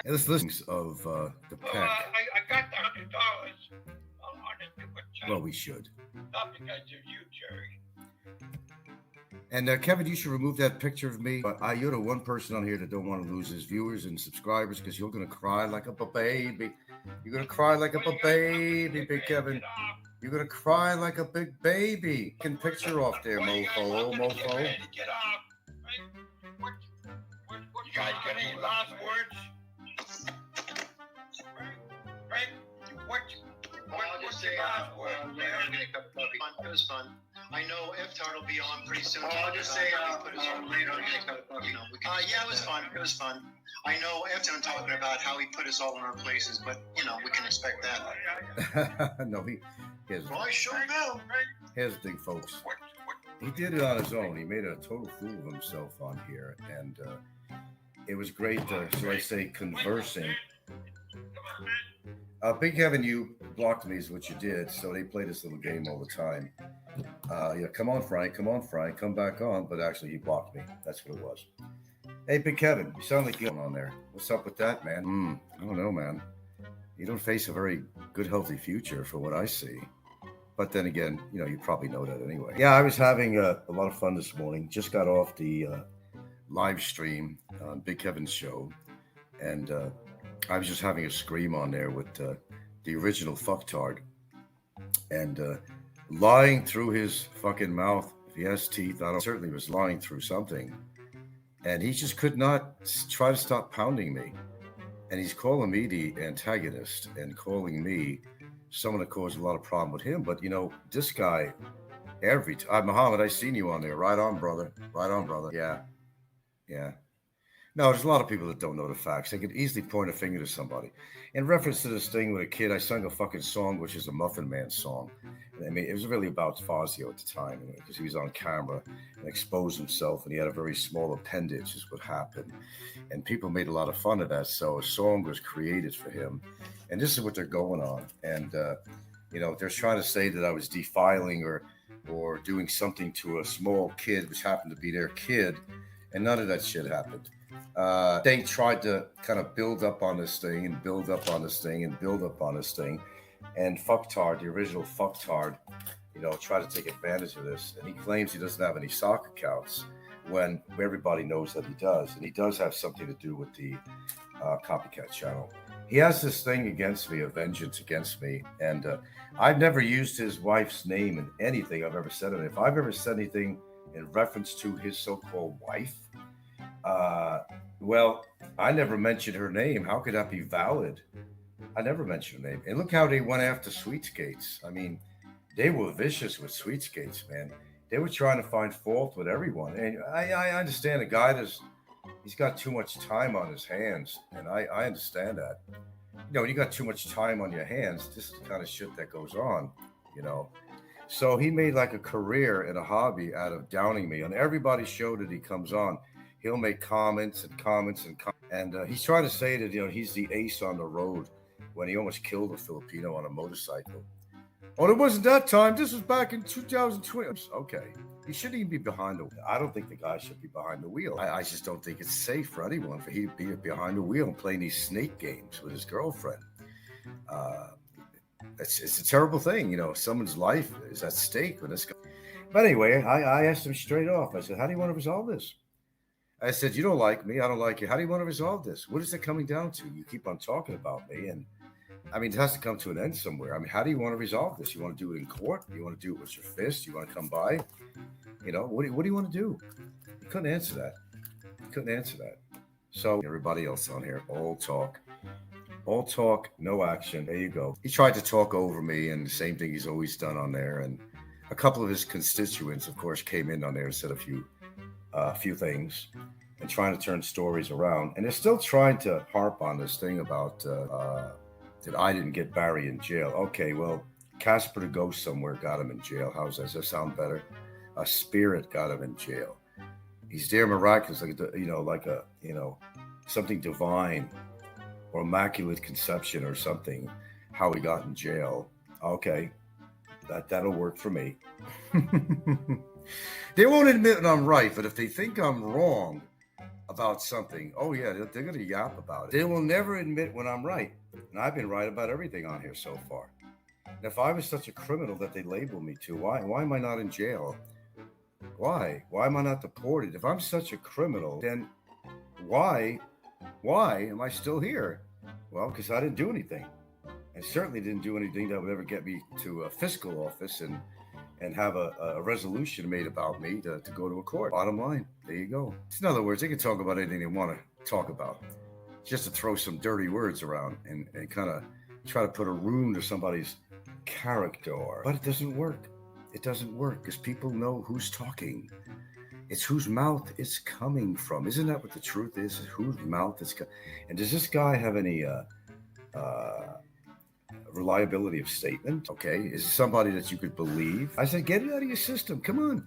This list of the PECK. I got the $100 on it to put Well, we should. not because of you, Jerry. And Kevin, you should remove that picture of me. But you're the one person on here that don't want to lose his viewers and subscribers because you're gonna cry like a baby. You're gonna cry like a baby, Big Kevin. You're gonna cry like a big baby. Can picture off there, mofo, mofo. Get off. What, you guys got any last words? Right? What's your last word? It was fun. I know Iftar will be on pretty soon. I'll just say, yeah, it was fun. It was fun. I know Iftar talking about how he put us all in our places, but we can expect that. No, here's Well, I sure will. here's the thing, folks. He did it on his own. He made a total fool of himself on here, and it was great, shall I say, conversing. Big Kevin, you blocked me is what you did, so they play this little game all the time. Yeah, come on, Frank, come back on, but actually he blocked me. That's what it was. Hey, Big Kevin, you sound like you're on there. What's up with that, man? I don't know, man. You don't face a very good, healthy future for what I see. But then again, you probably know that anyway. Yeah, I was having a lot of fun this morning. Just got off the live stream on Big Kevin's show, and I was just having a scream on there with the original fucktard, and lying through his fucking mouth. If he has teeth, I don't certainly was lying through something, and he just could not try to stop pounding me. And he's calling me the antagonist and calling me someone that caused a lot of problem with him. But this guy, every time, Muhammad, I seen you on there. Right on, brother. Right on, brother. Yeah. No, there's a lot of people that don't know the facts. They could easily point a finger to somebody. In reference to this thing with a kid, I sung a fucking song, which is a Muffin Man song. I mean, it was really about Fazio at the time, because he was on camera and exposed himself, and he had a very small appendage, is what happened. And people made a lot of fun of that, so a song was created for him. And this is what they're going on. And, they're trying to say that I was defiling or doing something to a small kid, which happened to be their kid, and none of that shit happened. They tried to kind of build up on this thing and build up on this thing and build up on this thing. And Fucktard, the original Fucktard, tried to take advantage of this. And he claims he doesn't have any sock accounts when everybody knows that he does. And he does have something to do with the copycat channel. He has this thing against me, a vengeance against me. And I've never used his wife's name in anything I've ever said. And if I've ever said anything in reference to his so-called wife, well, I never mentioned her name. How could that be valid? I never mentioned her name. And look how they went after Sweetskates. I mean, they were vicious with Sweetskates, man. They were trying to find fault with everyone. And I understand a guy he's got too much time on his hands. And I understand that. When you got too much time on your hands, this is the kind of shit that goes on, So he made like a career and a hobby out of downing me. On everybody's show that he comes on, he'll make comments. And he's trying to say that, he's the ace on the road when he almost killed a Filipino on a motorcycle. Oh, it wasn't that time. This was back in 2020. Okay. He shouldn't even be behind the wheel. I don't think the guy should be behind the wheel. I just don't think it's safe for anyone for he to be behind the wheel and playing these snake games with his girlfriend. It's a terrible thing. Someone's life is at stake when this guy. But anyway, I asked him straight off. I said, how do you want to resolve this? I said, you don't like me. I don't like you. How do you want to resolve this? What is it coming down to? You keep on talking about me. And I mean, it has to come to an end somewhere. I mean, how do you want to resolve this? You want to do it in court? You want to do it with your fist? You want to come by? What do you want to do? You couldn't answer that. So everybody else on here, all talk, no action. There you go. He tried to talk over me, and the same thing he's always done on there. And a couple of his constituents, of course, came in on there and said a few things and trying to turn stories around. And they're still trying to harp on this thing about that I didn't get Barry in jail. Okay, well, Casper the Ghost somewhere got him in jail. Does that sound better? A spirit got him in jail. He's there miraculous, like something divine or immaculate conception or something, how he got in jail. Okay, that'll work for me. They won't admit that I'm right, but if they think I'm wrong about something, oh yeah, they're going to yap about it. They will never admit when I'm right. And I've been right about everything on here so far. And if I was such a criminal that they label me to, why am I not in jail? Why am I not deported? If I'm such a criminal, then why am I still here? Well, because I didn't do anything. I certainly didn't do anything that would ever get me to a fiscal office and have a resolution made about me to go to a court. Bottom line, there you go. In other words, they can talk about anything they want to talk about, just to throw some dirty words around and kind of try to put a ruin to somebody's character. But it doesn't work. It doesn't work because people know who's talking. It's whose mouth it's coming from. Isn't that what the truth is? Whose mouth it's coming? And does this guy have any reliability of statement? Okay, is it somebody that you could believe? I said, get it out of your system. Come on.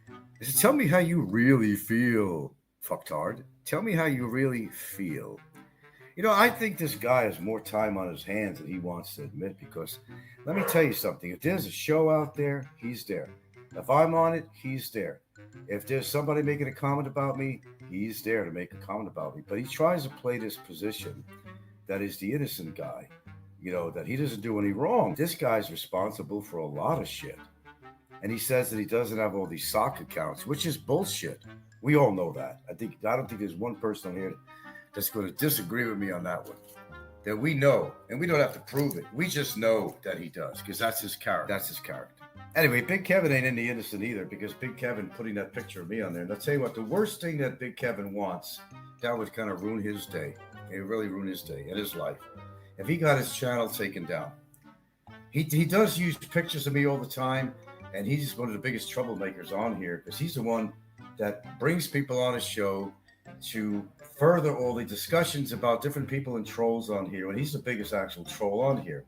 I said, tell me how you really feel, fucktard. Tell me how you really feel. You know, I think this guy has more time on his hands than he wants to admit, because let me tell you something. If there's a show out there, he's there. If I'm on it, he's there. If there's somebody making a comment about me, he's there to make a comment about me. But he tries to play this position that is the innocent guy, you know, that he doesn't do any wrong. This guy's responsible for a lot of shit. And he says that he doesn't have all these sock accounts, which is bullshit. We all know that. I don't think there's one person on here that's going to disagree with me on that one. That we know, and we don't have to prove it. We just know that he does, because that's his character. That's his character. Anyway, Big Kevin ain't any innocent either, because Big Kevin putting that picture of me on there. And I'll tell you what, the worst thing that Big Kevin wants, that would kind of ruin his day. It really ruin his day and his life. If he got his channel taken down. He does use pictures of me all the time, and he's one of the biggest troublemakers on here, because he's the one that brings people on his show to further all the discussions about different people and trolls on here. And he's the biggest actual troll on here.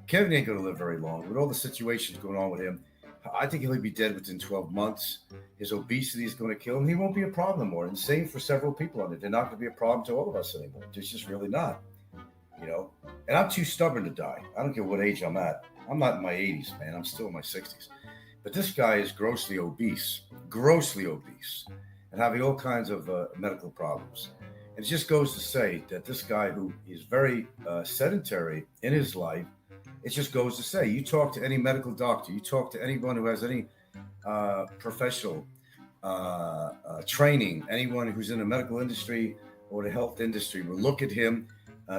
Kevin ain't going to live very long. With all the situations going on with him, I think he'll be dead within 12 months. His obesity is going to kill him. He won't be a problem anymore. And same for several people on it. They're not going to be a problem to all of us anymore. They're just really not. You know? And I'm too stubborn to die. I don't care what age I'm at. I'm not in my 80s, man. I'm still in my 60s. But this guy is grossly obese, and having all kinds of medical problems. And it just goes to say that this guy, who is very sedentary in his life, it just goes to say, you talk to any medical doctor, you talk to anyone who has any professional training, anyone who's in the medical industry or the health industry will look at him.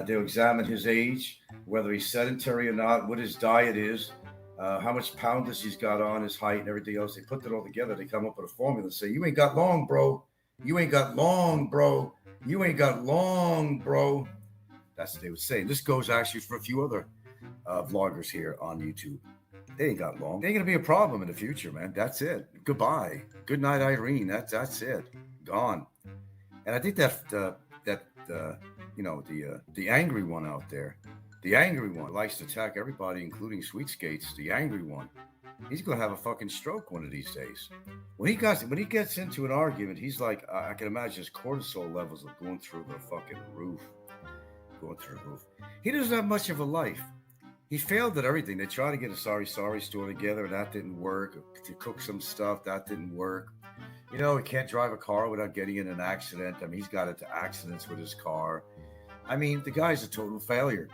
They'll examine his age, whether he's sedentary or not, what his diet is, how much poundage he's got on, his height and everything else. They put that all together. They come up with a formula and say, you ain't got long, bro. You ain't got long, bro. You ain't got long, bro. That's what they would say. And this goes actually for a few other vloggers here on YouTube. They ain't got long. They ain't going to be a problem in the future, man. That's it. Goodbye. Good night, Irene. That's it. Gone. And I think that the angry one out there, the angry one likes to attack everybody, including Sweet Skates. The angry one, he's gonna have a fucking stroke one of these days. When he gets into an argument, he's like, I can imagine his cortisol levels are going through the fucking roof. He doesn't have much of a life. He failed at everything. They tried to get a sorry store together, that didn't work. To cook some stuff, that didn't work. You know, he can't drive a car without getting in an accident. I mean, he's got into accidents with his car. I mean, the guy's a total failure.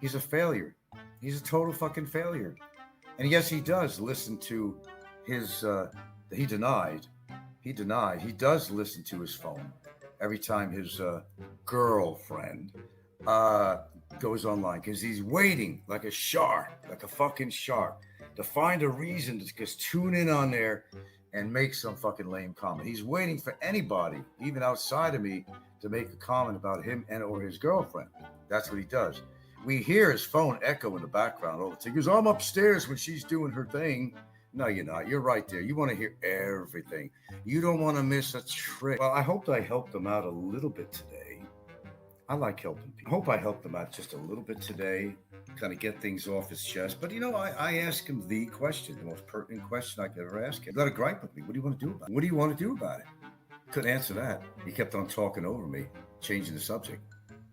He's a failure. He's a total fucking failure. And yes, he does listen to his, he denied. He does listen to his phone every time his girlfriend goes online, because he's waiting like a shark, like a fucking shark, to find a reason to just tune in on there and make some fucking lame comment. He's waiting for anybody, even outside of me, to make a comment about him and or his girlfriend. That's what he does. We hear his phone echo in the background all the time. He goes, I'm upstairs when she's doing her thing. No, you're not. You're right there. You want to hear everything. You don't want to miss a trick. Well, I hope I helped them out a little bit today. I like helping people. I hope I helped them out just a little bit today, kind of get things off his chest. But, you know, I asked him the question, the most pertinent question I could ever ask him. You got a gripe with me. What do you want to do about it? What do you want to do about it? Couldn't answer that. He kept on talking over me, changing the subject.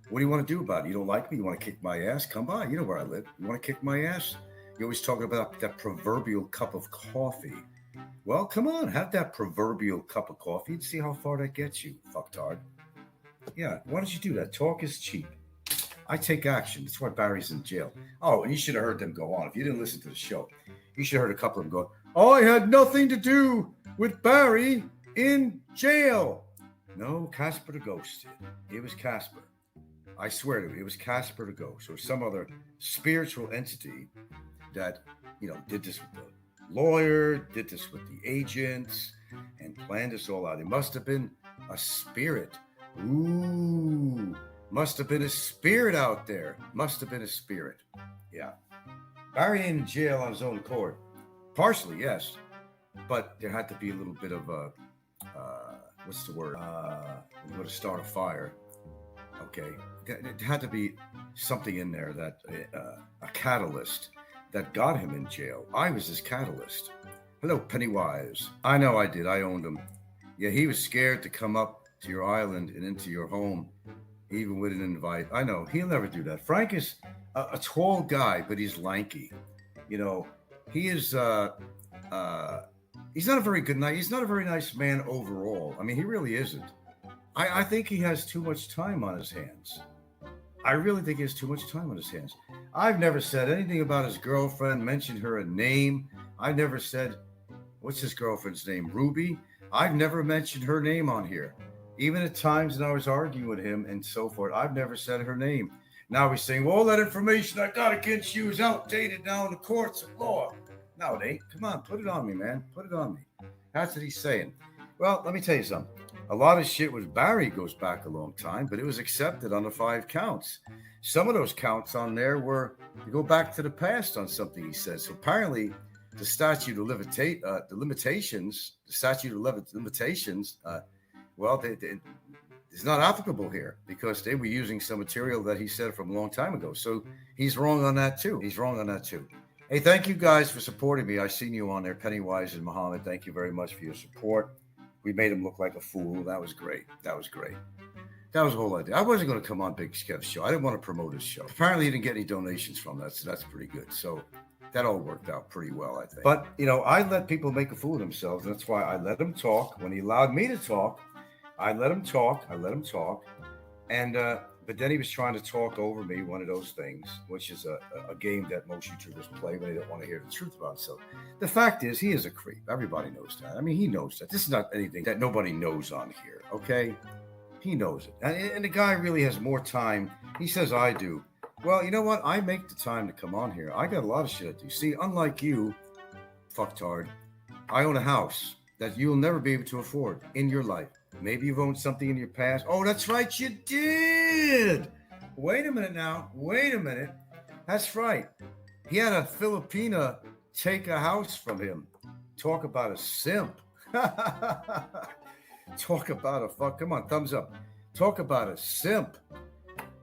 What do you want to do about it? You don't like me? You want to kick my ass? Come by. You know where I live. You want to kick my ass? You're always talking about that proverbial cup of coffee. Well, come on. Have that proverbial cup of coffee and see how far that gets you, fucktard. Yeah, why don't you do that? Talk is cheap. I take action. That's why Barry's in jail. Oh, and you should have heard them go on. If you didn't listen to the show, you should have heard a couple of them go, I had nothing to do with Barry in jail. No, Casper the Ghost did. It was Casper. I swear to you, it was Casper the Ghost or some other spiritual entity that, did this with the lawyer, did this with the agents, and planned this all out. It must have been a spirit. Ooh, must have been a spirit out there. Must have been a spirit. Yeah. Barry in jail on his own accord. Partially, yes. But there had to be a little bit of a, what's the word? I'm going to start a fire. Okay. There had to be something in there that, a catalyst that got him in jail. I was his catalyst. Hello, Pennywise. I know I did. I owned him. Yeah, he was scared to come up to your island and into your home, even with an invite. I know. He'll never do that. Frank is a tall guy, but he's lanky. He is, he's not a very good night. He's not a very nice man overall. I mean, he really isn't. I think he has too much time on his hands. I really think he has too much time on his hands. I've never said anything about his girlfriend, mentioned her a name. I never said, what's his girlfriend's name? Ruby? I've never mentioned her name on here. Even at times when I was arguing with him and so forth, I've never said her name. Now he's saying, well, all that information I got against you is outdated now in the courts of law. No, it ain't. Come on, put it on me, man. Put it on me. That's what he's saying. Well, let me tell you something. A lot of shit with Barry goes back a long time, but it was accepted on the 5 counts. Some of those counts on there were to go back to the past on something he said. So apparently the statute of limitations, it's not applicable here because they were using some material that he said from a long time ago. So he's wrong on that too. Hey, thank you guys for supporting me. I seen you on there, Pennywise and Muhammad. Thank you very much for your support. We made him look like a fool. That was great. That was the whole idea. I wasn't going to come on Big Kev's show. I didn't want to promote his show. Apparently, he didn't get any donations from that, so that's pretty good. So that all worked out pretty well, I think. But, I let people make a fool of themselves. And that's why I let him talk. When he allowed me to talk, I let him talk. And, but then he was trying to talk over me, one of those things, which is a game that most YouTubers play when they don't want to hear the truth about themselves. The fact is, he is a creep. Everybody knows that. I mean, he knows that. This is not anything that nobody knows on here, okay? He knows it. And the guy really has more time. He says, I do. Well, you know what? I make the time to come on here. I got a lot of shit to do. See, unlike you, fucktard, I own a house that you'll never be able to afford in your life. Maybe you've owned something in your past. Oh, that's right, you did. Wait a minute. That's right. He had a Filipina take a house from him. Talk about a simp. Talk about a fuck. Come on, thumbs up. Talk about a simp.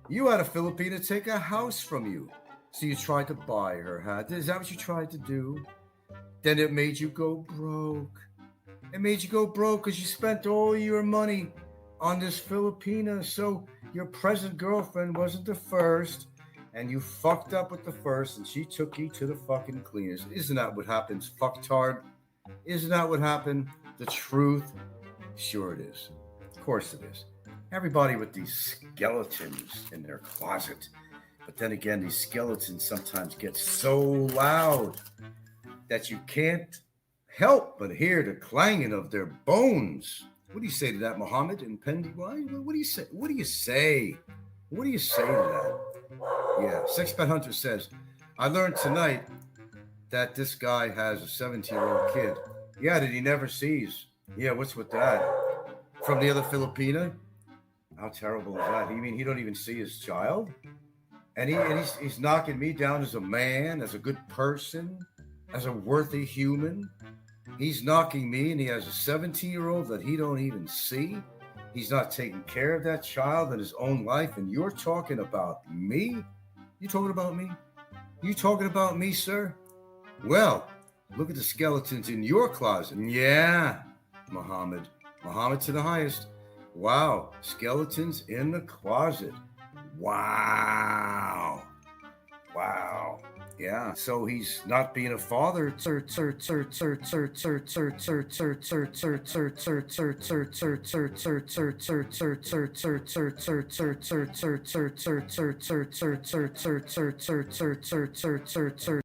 You had a Filipina take a house from you. So you tried to buy her, huh? Is that what you tried to do? Then it made you go broke. It made you go broke because you spent all your money on this Filipina. So your present girlfriend wasn't the first, and you fucked up with the first, and she took you to the fucking cleaners. Isn't that what happens, fucktard? Isn't that what happened? The truth? Sure it is. Of course it is. Everybody with these skeletons in their closet. But then again, these skeletons sometimes get so loud that you can't help but hear the clanging of their bones. What do you say to that, Muhammad and Pennywise? What do you say? What do you say? What do you say to that? Yeah, Sexpat Hunter says, I learned tonight that this guy has a 17-year-old kid. Yeah, that he never sees. Yeah, what's with that? From the other Filipina? How terrible is that? You mean he don't even see his child? And he's knocking me down as a man, as a good person, as a worthy human. He's knocking me, and he has a 17-year-old that he don't even see. He's not taking care of that child in his own life, and you're talking about me? You talking about me? You talking about me, sir? Well, look at the skeletons in your closet. Yeah, Muhammad to the highest. Wow, skeletons in the closet. Wow. Yeah, so he's not being a father.